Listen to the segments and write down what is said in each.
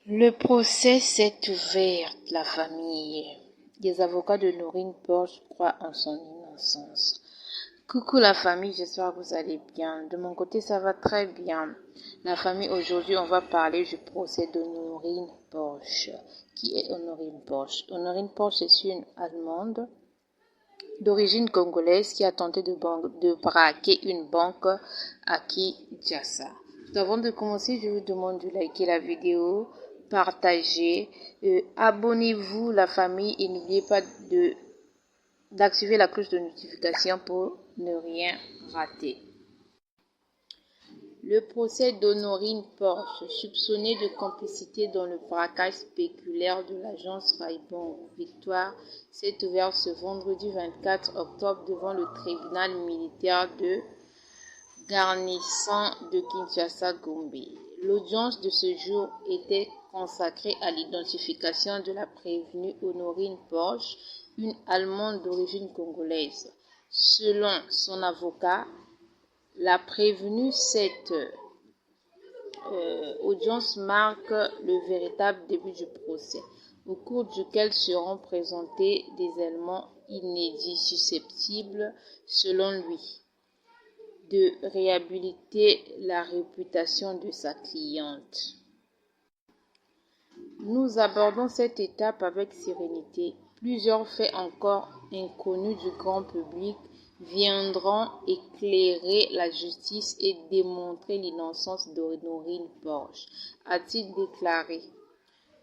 Le procès s'est ouvert, la famille. Les avocats de Noreen Porge croient en son innocence. Coucou la famille, j'espère que vous allez bien. De mon côté, ça va très bien. La famille, aujourd'hui, on va parler du procès de Noreen Porge. Qui est Noreen Porge? Noreen Porge est une Allemande d'origine congolaise qui a tenté de braquer une banque à Kinshasa. Avant de commencer, je vous demande de liker la vidéo, partager, abonnez-vous la famille et n'oubliez pas d'activer la cloche de notification pour ne rien rater. Le procès d'Noreen Porge, soupçonnée de complicité dans le braquage spéculaire de l'agence Raibon Victoire, s'est ouvert ce vendredi 24 octobre devant le tribunal militaire de garnison de Kinshasa-Gombe. L'audience de ce jour était consacrée à l'identification de la prévenue Noreen Porge, une Allemande d'origine congolaise. Selon son avocat, la prévenue, cette audience marque le véritable début du procès, au cours duquel seront présentés des éléments inédits susceptibles, selon lui, de réhabiliter la réputation de sa cliente. Nous abordons cette étape avec sérénité. Plusieurs faits encore inconnus du grand public viendront éclairer la justice et démontrer l'innocence de Noreen Porge, a-t-il déclaré,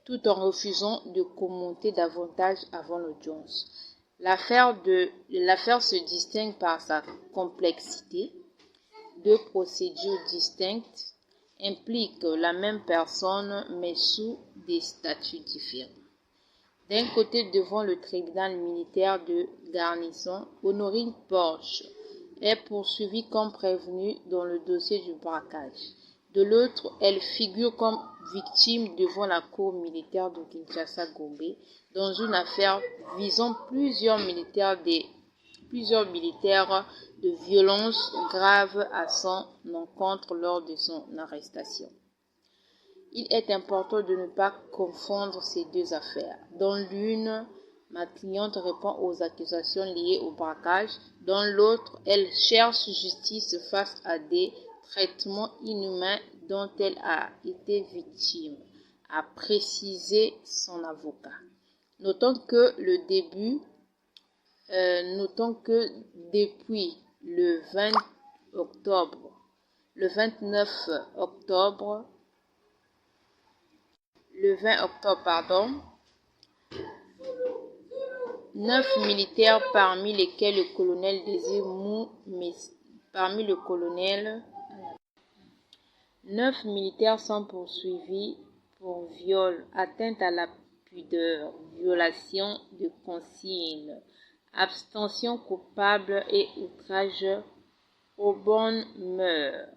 tout en refusant de commenter davantage avant l'audience. L'affaire se distingue par sa complexité. Deux procédures distinctes impliquent la même personne mais sous des statuts différents. D'un côté, devant le tribunal militaire de garnison, Noreen Porge est poursuivie comme prévenue dans le dossier du braquage. De l'autre, elle figure comme victime devant la cour militaire de Kinshasa-Gombe dans une affaire visant plusieurs militaires de violences graves à son encontre lors de son arrestation. Il est important de ne pas confondre ces deux affaires. Dans l'une, ma cliente répond aux accusations liées au braquage. Dans l'autre, elle cherche justice face à des traitements inhumains dont elle a été victime, a précisé son avocat. Notons que depuis le 20 octobre, 9 militaires, parmi lesquels le colonel Désir Mou, 9 militaires sont poursuivis pour viol, atteinte à la pudeur, violation de consignes, abstention coupable et outrage aux bonnes mœurs.